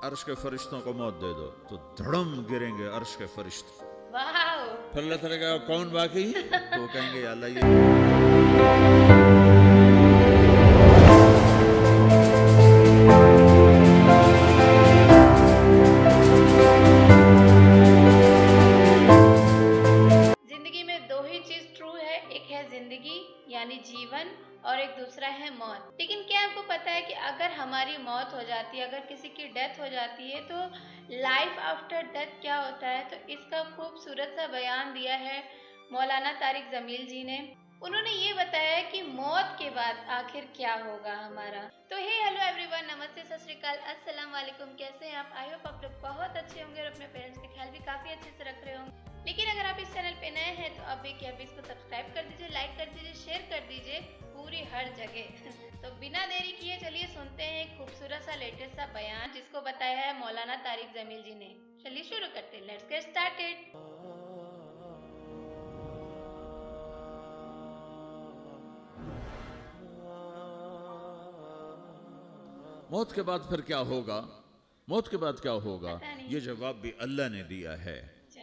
عرش کے فرشتوں کو موت دے دو تو دھڑم گریں گے عرش کے فرشتے. پھر اللہ تعالیٰ کہا کون باقی ہے؟ تو وہ کہیں گے یا اللہ یہ زندگی میں دو ہی چیز ٹرو ہے، ایک ہے زندگی یعنی جیون اور ایک دوسرا ہے موت. لیکن کیا آپ کو پتا ہے کہ اگر ہماری موت ہو جاتی ہے، اگر کسی کی ڈیتھ ہو جاتی ہے تو لائف آفٹر ڈیتھ کیا ہوتا ہے؟ تو اس کا خوبصورت سا بیان دیا ہے مولانا طارق جمیل جی نے. انہوں نے یہ بتایا کہ موت کے بعد آخر کیا ہوگا ہمارا. تو ہیلو ایوری ون، نمستے، ست شری اکال، السلام علیکم. کیسے ہیں آپ؟ آئی ہوپ آپ لوگ بہت اچھے ہوں گے اور اپنے پیرنٹس کا خیال بھی کافی اچھے سے رکھ رہے ہوں گے. لیکن اگر آپ اس چینل پہ نئے ہیں تو ابھی کے ابھی اس کو سبسکرائب کر دیجیے، لائک کر دیجیے، شیئر کر دیجیے پوری ہر جگہ. تو بنا دیری کیے چلیے سنتے ہیں ایک خوبصورت سا لیٹسٹ سا بیان جس کو بتایا ہے مولانا طارق جمیل جی نے. چلیے شروع کرتے ہیں. Let's get started. موت کے بعد پھر کیا ہوگا؟ موت کے بعد کیا ہوگا؟ پتہ نہیں. یہ جواب بھی اللہ نے دیا ہے. اچھا.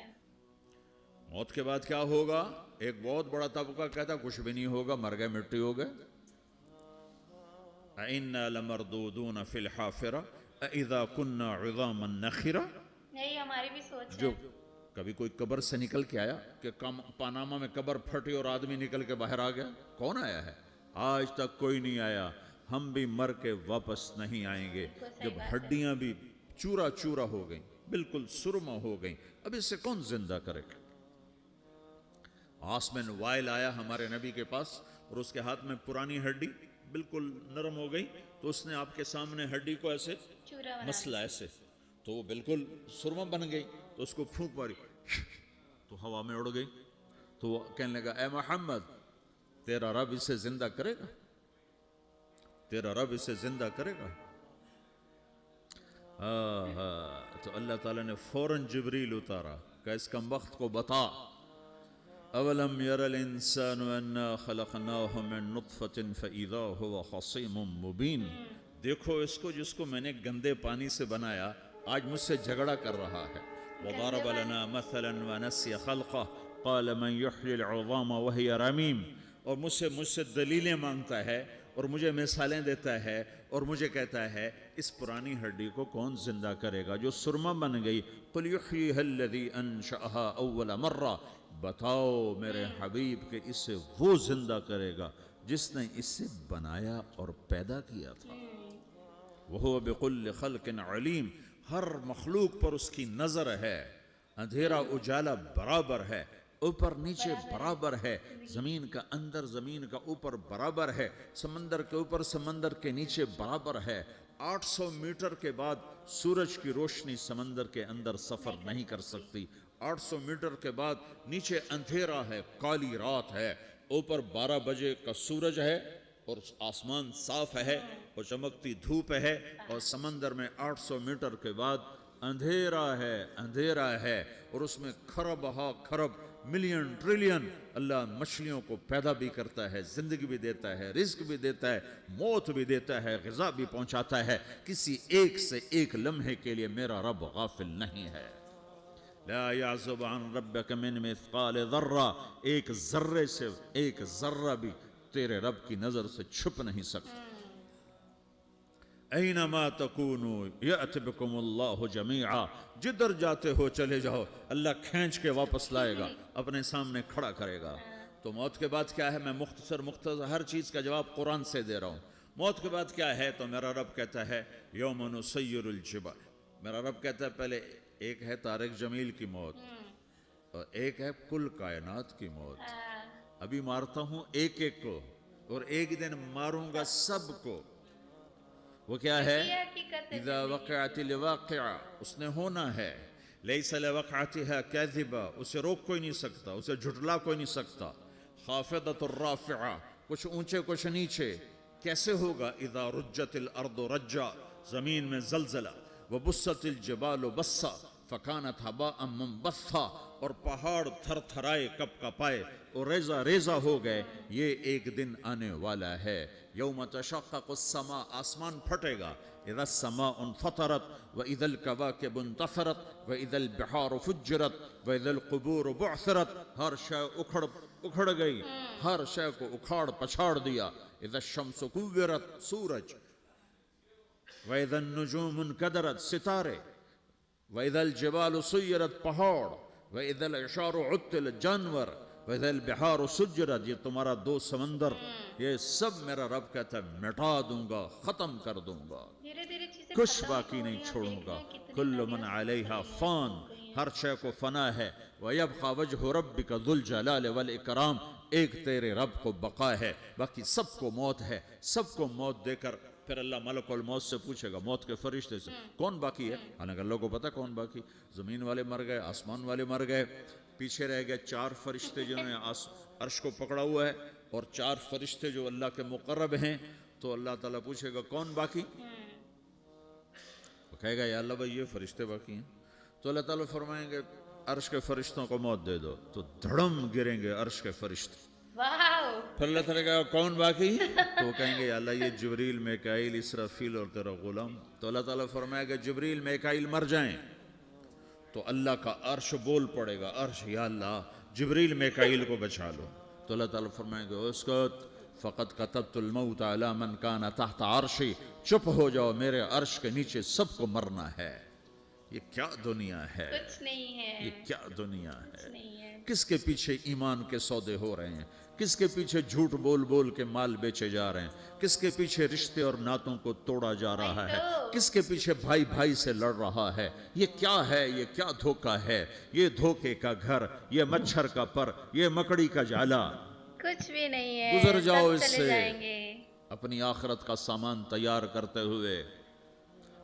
موت کے بعد کیا ہوگا؟ ایک بہت بڑا طبقہ کہتا کچھ بھی نہیں ہوگا، مر گئے، مٹی ہو گئے. اِنَّا لَمَرْدُودُونَ فِي الْحَافِرَةِ اِذَا كُنَّا عِظَامًا نَخِرَةً. یہی ہماری بھی سوچ ہے. جو کبھی کوئی قبر سے نکل کے آیا کہ پاناما میں قبر پھٹی اور آدمی نکل کے باہر آ گیا؟ کون آیا ہے؟ آج تک کوئی نہیں آیا. ہم بھی مر کے واپس نہیں آئیں گے. جب ہڈیاں بھی چورا چورا ہو گئیں، بالکل سرما ہو گئیں، اب اسے کون زندہ کرے گا؟ آسمین وائل آیا ہمارے نبی کے پاس اور اس کے ہاتھ میں پرانی ہڈی بالکل نرم ہو گئی، تو اس نے آپ کے سامنے ہڈی کو ایسے چورا بنا مسلا ایسے، تو وہ بالکل سرما بن گئی. تو اس کو پھونک ماری تو ہوا میں اڑ گئی. تو وہ کہنے لگا اے محمد، تیرا رب اسے زندہ کرے گا؟ تیرا رب اسے زندہ کرے گا؟ تو اللہ تعالیٰ نے فوراً جبریل اتارا کہ اس کم وقت کو بتا. اولم یر الانسان انا خلقناہ من نطفة فاذا هو خصیم مبین. دیکھو اس کو جس کو میں نے گندے پانی سے بنایا آج مجھ سے جھگڑا کر رہا ہے. وضرب لنا مثلا ونسی خلقہ قال من یحیی العظام وہی رمیم. اور مجھ سے دلیلیں مانگتا ہے اور مجھے مثالیں دیتا ہے اور مجھے کہتا ہے اس پرانی ہڈی کو کون زندہ کرے گا جو سرما بن گئی. قل یحییہا الذی انشأہا اول مرہ. بتاؤ میرے حبیب کہ اسے وہ زندہ کرے گا جس نے اسے بنایا اور پیدا کیا تھا. وہو بکل خلق علیم. ہر مخلوق پر اس کی نظر ہے. اندھیرا اجالا برابر ہے، اوپر نیچے برابر ہے، زمین کا اندر زمین کا اوپر برابر ہے، سمندر کے اوپر سمندر کے نیچے برابر ہے. 800 میٹر کے بعد سورج کی روشنی سمندر کے اندر سفر نہیں کر سکتی. 800 میٹر کے بعد نیچے اندھیرا ہے، کالی رات ہے، اوپر 12 بجے کا سورج ہے اور آسمان صاف ہے اور چمکتی دھوپ ہے، اور سمندر میں 800 میٹر کے بعد اندھیرا ہے اور اس میں کھرب ہا کھرب ملین ٹریلین اللہ مچھلیوں کو پیدا بھی کرتا ہے، زندگی بھی دیتا ہے، رزق بھی دیتا ہے، موت بھی دیتا ہے، غذا بھی پہنچاتا ہے. کسی ایک سے ایک لمحے کے لیے میرا رب غافل نہیں ہے. لا يعزب عن ربك من مثقال ذرہ. ایک ذرے سے ایک ذرہ بھی تیرے رب کی نظر سے چھپ نہیں سکتا. اینما تکونوا یأت بکم اللہ جمیعا. جدھر جاتے ہو چلے جاؤ، اللہ کھینچ کے واپس لائے گا، اپنے سامنے کھڑا کرے گا. تو موت کے بعد کیا ہے؟ میں مختصر ہر چیز کا جواب قرآن سے دے رہا ہوں. موت کے بعد کیا ہے؟ تو میرا رب کہتا ہے یوم نسیر الجبال. میرا رب کہتا ہے پہلے ایک ہے طارق جمیل کی موت اور ایک ہے کل کائنات کی موت. ابھی مارتا ہوں ایک ایک کو اور ایک دن ماروں گا سب کو. وہ کیا ہے؟ اذا وقعت الواقعہ. اس نے ہونا ہے. لیس لوقعتها کاذبہ. اسے روک کوئی نہیں سکتا، اسے جھٹلا کوئی نہیں سکتا. خافضۃ الرافعہ. کچھ اونچے کچھ نیچے. کیسے ہوگا؟ اذا رجت الارض رجا. زمین میں زلزلہ. وبست الجبال بسا فکانت ہباء منبثا. اور پہاڑ تھر تھرائے کپ کپائے اور ریزہ ریزہ ہو گئے. یہ ایک دن آنے والا ہے. یوم تشقق السماء. آسمان پھٹے گا. اذا السماء انفطرت واذا الكواكب انتثرت واذا البحار فجرت واذا القبور بعثرت. ہر شے اکھڑ گئی، ہر شے کو اکھاڑ پچھاڑ دیا. اذا الشمس كورت سورج، واذا النجوم انكدرت ستارے، واذا الجبال سيرت پہاڑ، واذا العشار عطلت جانور، واذا البحار سجرت. یہ تمہارا دو سمندر، یہ سب میرا رب کہتا ہے مٹا دوں گا، ختم کر دوں گا، کچھ باقی نہیں چھوڑوں گا. کل من علیہا فان، ہر شے کو فنا ہے. وَيَبْقَى وَجْهُ رَبِّكَ ذُو الْجَلَالِ وَالْإِكْرَامِ، ایک تیرے رب کو بقا ہے، باقی سب کو موت ہے. سب کو موت دے کر پھر اللہ ملک الموت سے پوچھے گا، موت کے فرشتے سے، کون باقی ہے؟ حالانکہ اللہ کو پتا کون باقی. زمین والے مر گئے، آسمان والے مر گئے، پیچھے رہ گئے 4 فرشتے جنہوں نے عرش کو پکڑا ہوا ہے، اور 4 فرشتے جو اللہ کے مقرب ہیں. تو اللہ تعالیٰ پوچھے گا کون باقی؟ وہ کہے گا یا اللہ بھائی یہ فرشتے باقی ہیں. تو اللہ تعالیٰ فرمائیں گے عرش کے فرشتوں کو موت دے دو، تو دھڑم گریں گے عرش کے فرشتے. پھر اللہ تعالیٰ کہا کون باقی؟ تو وہ کہیں گے یا اللہ یہ جبریل، میکائیل، اسرافیل اور تیرا غلام. تو اللہ تعالیٰ فرمائے گا جبریل میکائیل مر جائیں تو اللہ کا عرش بول پڑے گا، عرش یا اللہ جبریل میکائیل کو بچا لو. تو اللہ تعالیٰ فرمائیں گے اسکت فقط كتبت الموت على من كان تحت عرشی، چپ ہو جاؤ، میرے عرش کے نیچے سب کو مرنا ہے. یہ کیا دنیا ہے، کچھ نہیں ہے، یہ کیا دنیا ہے. نہیں ہے. کس کے پیچھے ایمان کے سودے ہو رہے ہیں، کس کے پیچھے جھوٹ بول بول کے مال بیچے جا رہے ہیں، کس کے پیچھے رشتے اور ناتوں کو توڑا جا رہا ہے، کس کے پیچھے بھائی بھائی سے لڑ رہا ہے. یہ کیا ہے، یہ کیا دھوکہ ہے، یہ دھوکے کا گھر، یہ مچھر کا پر، یہ مکڑی کا جالا. کچھ بھی نہیں ہے، گزر جاؤ سب اس چلے سے جائیں گے. اپنی آخرت کا سامان تیار کرتے ہوئے.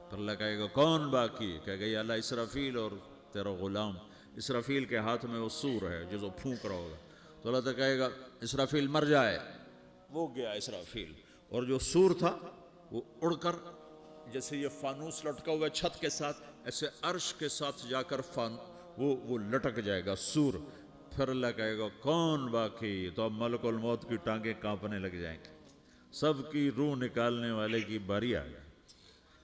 پھر اللہ کہے گا کون باقی؟ کہے گا یا اللہ اسرافیل اور تیرا غلام. اسرافیل کے ہاتھ میں وہ سور ہے جو پھونک رہا ہوگا. تو اللہ تعالیٰ کہے گا اسرافیل مر جائے. وہ گیا اسرافیل، اور جو سور تھا وہ اڑ کر جیسے یہ فانوس لٹکا ہوا ہے چھت کے ساتھ، ایسے عرش کے ساتھ جا کر وہ لٹک جائے گا سور. پھر اللہ کہے گا کون باقی؟ تو اب ملک الموت کی ٹانگیں کانپنے لگ جائیں گے، سب کی روح نکالنے والے کی باری آ گئی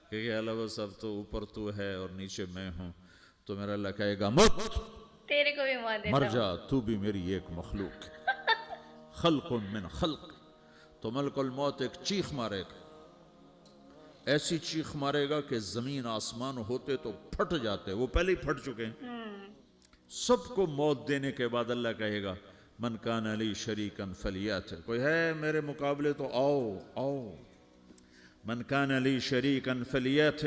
کہ اللہ بس اب تو اوپر تو ہے اور نیچے میں ہوں. تو میرا اللہ کہے گا مت، تیرے کو بھی موت دیتا مر ہوں. جا، تو بھی میری ایک مخلوق ہے، خلق من خلق. تو ملک الموت ایک چیخ مارے گا، ایسی چیخ مارے گا کہ زمین آسمان ہوتے تو پھٹ جاتے، وہ پہلے ہی پھٹ چکے ہیں. سب کو موت دینے کے بعد اللہ کہے گا من کان علی شریکن فلیات، کوئی ہے میرے مقابلے تو آؤ آؤ. من کان علی شریکن فلیات،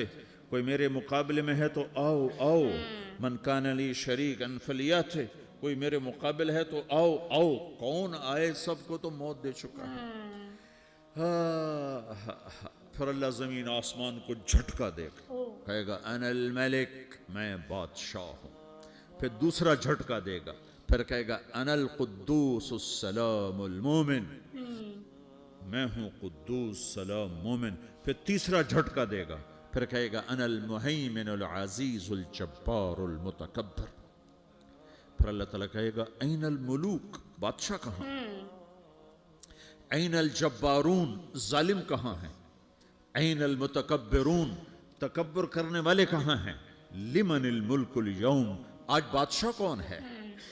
کوئی میرے مقابلے میں ہے تو آؤ آؤ. من کان علی شریکن فلیات، کوئی میرے مقابل ہے تو آؤ آؤ. کون آئے؟ سب کو تو موت دے چکا ہے. پھر اللہ زمین آسمان کو جھٹکا دے گا، کہے گا انا الملک، میں بادشاہ ہوں. پھر دوسرا جھٹکا دے گا، پھر کہے گا انا القدوس السلام المومن، میں ہوں قدوس سلام مومن. پھر تیسرا جھٹکا دے گا، پھر کہے گا انا المہیمن العزیز الجبار المتکبر. پھر اللہ تعالیٰ کہے گا این الملوک، بادشاہ کہاں؟ این الجبارون، ظالم کہاں ہیں؟ این المتکبرون، تکبر کرنے والے کہاں ہیں؟ لمن الملک اليوم، آج بادشاہ کون ہے؟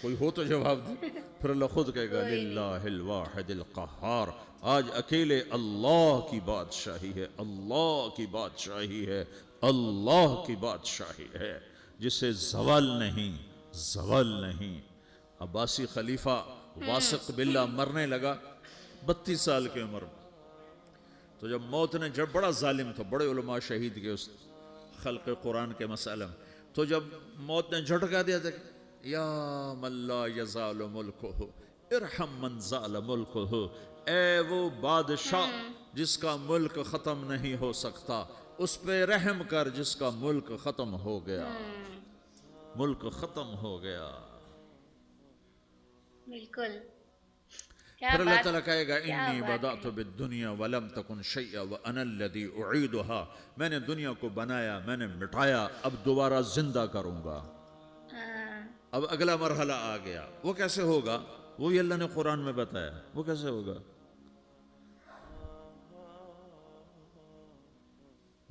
کوئی ہو تو جواب دے. پھر اللہ خود کہے گا للہ الواحد القہار، آج اکیلے اللہ کی بادشاہی ہے، اللہ کی بادشاہی ہے، اللہ کی بادشاہی ہے جسے زوال نہیں، زوال نہیں. عباسی خلیفہ واثق باللہ مرنے لگا 32 سال کی عمر میں. تو جب موت نے، جب بڑا ظالم تھا، بڑے علماء شہید کے اس خلق قرآن کے مسئلہ میں، تو جب موت نے جھٹکا دیا تھا یا من لا یزال ملکہ ارحم من زال ملکہ، اے وہ بادشاہ جس کا ملک ختم نہیں ہو سکتا، اس پہ رحم کر جس کا ملک ختم ہو گیا. ملک ختم ہو گیا. بالکل. پھر اللہ تعالیٰ کہے گا انی بدأت بالدنیا ولم تکن شیئا وانا الذی اعیدہا، میں نے دنیا کو بنایا، میں نے مٹایا، اب دوبارہ زندہ کروں گا. اب اگلا مرحلہ آ گیا. وہ کیسے ہوگا؟ وہی اللہ نے قرآن میں بتایا. وہ کیسے ہوگا؟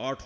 8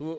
تو وہ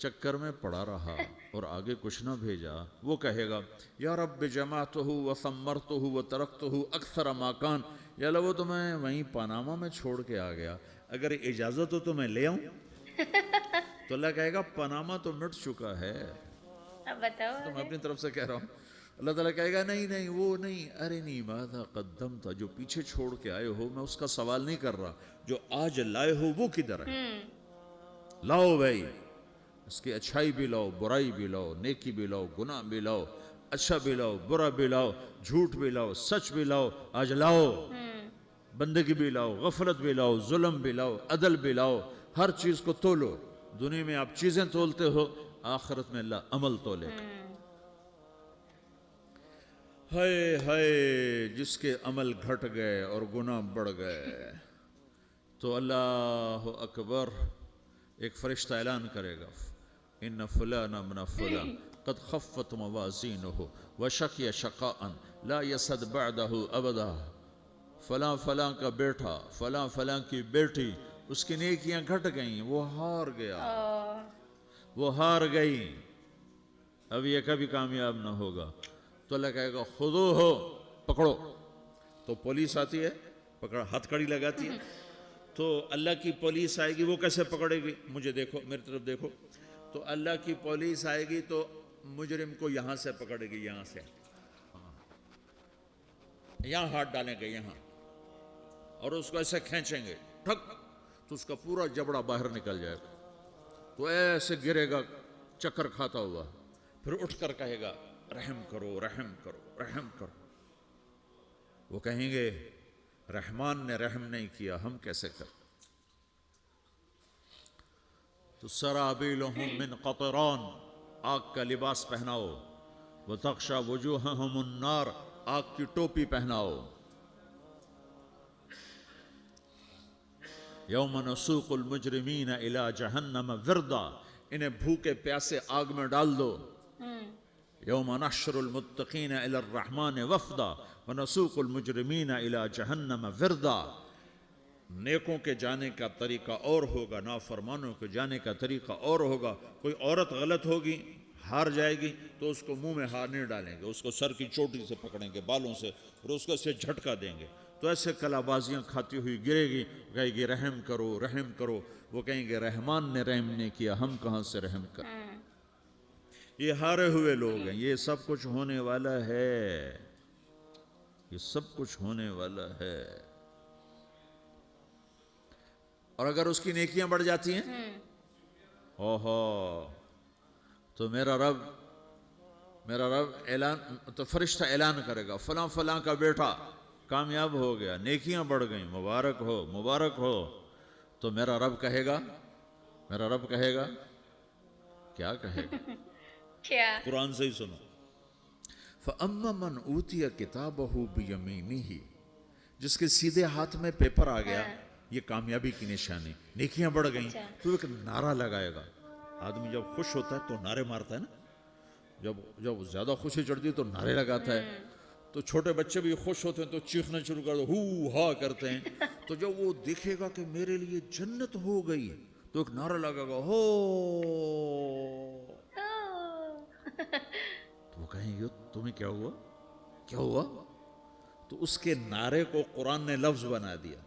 چکر میں پڑا رہا اور آگے کچھ نہ بھیجا، وہ کہے گا یا رب جمعتہ وثمرتہ وترکتہ اکثر ما کان، یا اللہ وہ تو میں وہیں پاناما میں چھوڑ کے آ گیا، اگر اجازت ہو تو میں لے آؤں؟ تو اللہ کہے گا پاناما تو مٹ چکا ہے، اب بتاؤ تو میں آگے۔ اپنی طرف سے کہہ رہا ہوں۔ اللہ تعالیٰ کہے گا نہیں نہیں وہ نہیں، ارنی ماذا قدمت، جو پیچھے چھوڑ کے آئے ہو میں اس کا سوال نہیں کر رہا، جو آج لائے ہو وہ کدھر ہے؟ لاؤ بھائی، اس کی اچھائی بھی لاؤ، برائی بھی لاؤ، نیکی بھی لاؤ، گناہ بھی لاؤ، اچھا بھی لاؤ، برا بھی لاؤ، جھوٹ بھی لاؤ، سچ بھی لاؤ، آج لاؤ، بندگی بھی لاؤ، غفلت بھی لاؤ، ظلم بھی لاؤ، عدل بھی لاؤ، ہر چیز کو تولو۔ دنیا میں آپ چیزیں تولتے ہو، آخرت میں اللہ عمل تولے گا۔ ہائے ہائے جس کے عمل گھٹ گئے اور گناہ بڑھ گئے، تو اللہ اکبر، ایک فرشتہ اعلان کرے گا ان فلان من فلان قد خفت موازینہ وشقی شقاء لا یسد بعدہ ابدا، فلاں فلاں کا بیٹا، فلاں فلاں کی بیٹی، اس کی نیکیاں گھٹ گئیں، وہ ہار گیا، وہ ہار گئی، اب یہ کبھی کامیاب نہ ہوگا۔ تو اللہ کہے گا خودو ہو، پکڑو۔ تو پولیس آتی ہے، پکڑ ہتھ کڑی لگاتی ہے، تو اللہ کی پولیس آئے گی، وہ کیسے پکڑے گی؟ مجھے دیکھو، میری طرف دیکھو، تو اللہ کی پولیس آئے گی تو مجرم کو یہاں سے پکڑے گی، یہاں سے، یہاں ہاتھ ڈالیں گے یہاں، اور اس کو ایسے کھینچیں گے، ٹھک، تو اس کا پورا جبڑا باہر نکل جائے گا، تو ایسے گرے گا چکر کھاتا ہوا، پھر اٹھ کر کہے گا رحم کرو، رحم کرو، رحم کرو۔ وہ کہیں گے رحمان نے رحم نہیں کیا، ہم کیسے کریں؟ تو سرابیلہم من قطران، آگ کا لباس پہناؤ، وتغشا وجوہہم النار، آگ کی ٹوپی پہناؤ، یوم نسوق المجرمین الی جہنم وردا، انہیں بھوکے پیاسے آگ میں ڈال دو، یوم نحشر المتقین الی الرحمن وفدا ونسوق المجرمین الی جہنم وردا۔ نیکوں کے جانے کا طریقہ اور ہوگا، نافرمانوں کے جانے کا طریقہ اور ہوگا۔ کوئی عورت غلط ہوگی، ہار جائے گی، تو اس کو منہ میں ہار نہیں ڈالیں گے، اس کو سر کی چوٹی سے پکڑیں گے، بالوں سے، اور اس کو سے جھٹکا دیں گے، تو ایسے کلا بازیاں کھاتی ہوئی گرے گی، کہے گی رحم کرو، رحم کرو۔ وہ کہیں گے رحمان نے رحم نہیں کیا، ہم کہاں سے رحم کریں؟ یہ ہارے ہوئے لوگ ہیں، یہ سب کچھ ہونے والا ہے، یہ سب کچھ ہونے والا ہے۔ اور اگر اس کی نیکیاں بڑھ جاتی ہیں، اوہو، تو میرا رب اعلان، تو فرشتہ اعلان کرے گا فلاں فلاں کا بیٹا کامیاب ہو گیا، نیکیاں بڑھ گئیں، مبارک ہو، مبارک ہو۔ تو میرا رب کہے گا کیا کہے گا؟ کیا؟ قرآن سے ہی سنو، فَأَمَّا مَنْ أُوتِيَ كِتَابَهُ بِيَمِينِهِ، جس کے سیدھے ہاتھ میں پیپر آ گیا، یہ کامیابی کی نشانی، نیکیاں بڑھ گئیں، تو ایک نعرہ لگائے گا۔ آدمی جب خوش ہوتا ہے تو نعرے مارتا ہے نا، جب زیادہ خوشی چڑھتی ہے تو نعرے لگاتا ہے، تو چھوٹے بچے بھی خوش ہوتے ہیں تو چیخنا شروع کر دو، ہو ہا کرتے ہیں، تو جب وہ دیکھے گا کہ میرے لیے جنت ہو گئی، تو ایک نعرہ لگے گا ہو، تو وہ کہیں گے تمہیں کیا ہوا، کیا ہوا؟ تو اس کے نعرے کو قرآن نے لفظ بنا دیا،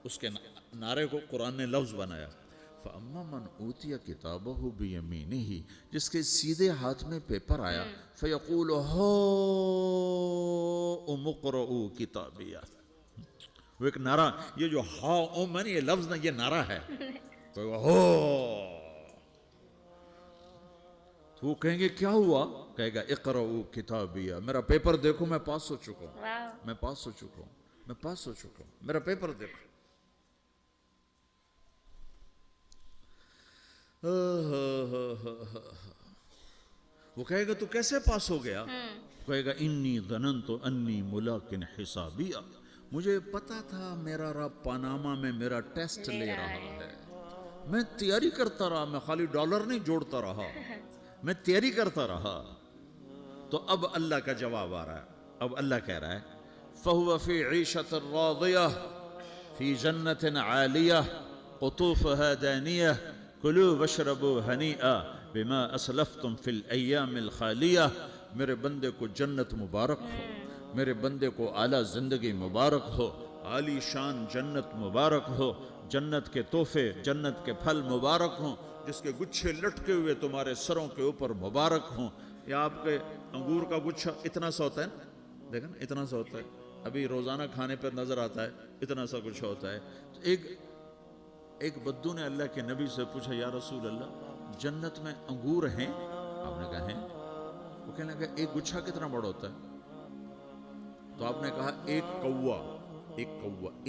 اس کے نعرے کو قرآن نے لفظ بنایا، فَأَمَّا مَنْ أُوتِيَ كِتَابَهُ بِيَمِينِهِ، جس کے سیدھے ہاتھ میں پیپر آیا، فَيَقُولُ هَاؤْمُ اقْرَءُوا كِتَابِيَهْ، وہ ایک نعرہ، یہ جو ہا ام ہے نا، یہ لفظ نہ، یہ نعرہ ہے، تو ہو، تو وہ کہیں گے کیا ہوا؟ کہے گا اقرؤوا کتابیہ، میرا پیپر دیکھو، میں پاس ہو چکا ہوں، میں پاس ہو چکا ہوں، میں پاس ہو چکا ہوں، میرا پیپر دیکھو۔ وہ کہے گا تو کیسے پاس ہو گیا؟ کہے گا انی ظننت انی ملاق حسابیہ، مجھے پتا تھا میرا رب پاناما میں میرا ٹیسٹ لے رہا ہے، میں تیاری کرتا رہا، میں خالی ڈالر نہیں جوڑتا رہا، میں تیاری کرتا رہا۔ تو اب اللہ کا جواب آ رہا ہے، اب اللہ کہہ رہا ہے فَهُوَ فِي عِيشَةٍ رَاضِيَةٍ فِي جَنَّةٍ عَالِيَةٍ قطوفها دانية كلوا واشربوا هنيئا بما اسلفتم في الايام الخالية. میرے بندے کو جنت مبارک ہو، میرے بندے کو اعلیٰ زندگی مبارک ہو، عالی شان جنت مبارک ہو، جنت کے تحفے، جنت کے پھل مبارک ہوں، جس کے گچھے لٹکے ہوئے تمہارے سروں کے اوپر مبارک ہوں۔ یا آپ کے انگور کا گچھا اتنا سا ہوتا ہے نا، دیکھیں نا اتنا سا ہوتا ہے، ابھی روزانہ کھانے پر نظر آتا ہے، اتنا سا گچھا ہوتا ہے۔ تو ایک بدو نے اللہ کے نبی سے پوچھا، یا رسول اللہ جنت میں انگور ہیں؟ آپ نے کہا ہیں۔ وہ کہنے لگا ایک گچھا کتنا بڑا ہوتا ہے؟ تو آپ نے کہا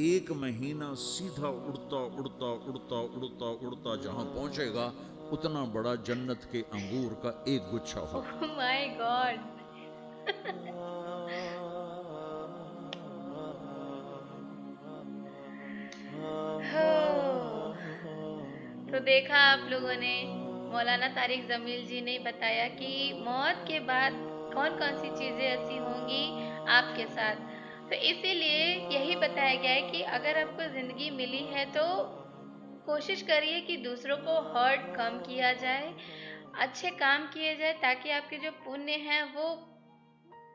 ایک مہینہ سیدھا اڑتا اڑتا اڑتا اڑتا اڑتا جہاں پہنچے گا اتنا بڑا جنت کے انگور کا ایک گچھا ہوگا۔ مائی گاڈ۔ تو دیکھا آپ لوگوں نے، مولانا طارق جمیل جی نے بتایا کہ موت کے بعد کون کون سی چیزیں ایسی ہوں گی آپ کے ساتھ۔ تو اسی لیے یہی بتایا گیا ہے کہ اگر آپ کو زندگی ملی ہے تو کوشش کریے کہ دوسروں کو ہرٹ کم کیا جائے، اچھے کام کیے جائے، تاکہ آپ کے جو پنیہ ہیں وہ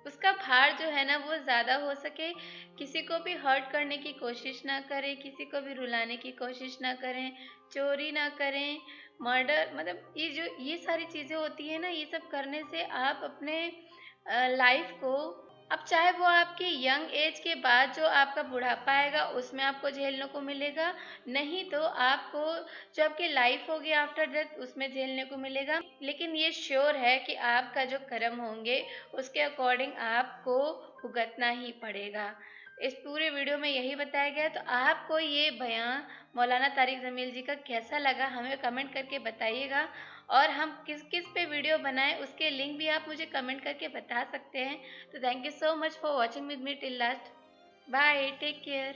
اس کا بھار جو ہے نا وہ زیادہ ہو سکے۔ کسی کو بھی ہرٹ کرنے کی کوشش نہ کریں، کسی کو بھی رلانے کی کوشش نہ کریں، چوری نہ کریں، مرڈر، مطلب یہ ساری چیزیں ہوتی ہیں نا، یہ سب کرنے سے آپ اپنے لائف کو، اب چاہے وہ آپ کی ینگ ایج کے بعد جو آپ کا بڑھاپا آئے گا اس میں آپ کو جھیلنے کو ملے گا، نہیں تو آپ کو جو آپ کی لائف ہوگی آفٹر ڈیتھ اس میں جھیلنے کو ملے گا۔ لیکن یہ شیور ہے کہ آپ کا جو کرم ہوں گے اس کے اکارڈنگ آپ کو بھگتنا ہی پڑے گا۔ اس پورے ویڈیو میں یہی بتایا گیا۔ تو آپ کو یہ بیان مولانا طارق جمیل جی کا کیسا لگا ہمیں کمنٹ کر کے بتائیے گا، اور ہم کس پہ ویڈیو بنائیں اس کے لنک بھی آپ مجھے کمنٹ کر کے بتا سکتے ہیں۔ تو thank you so much for watching with me till last. Bye, take care.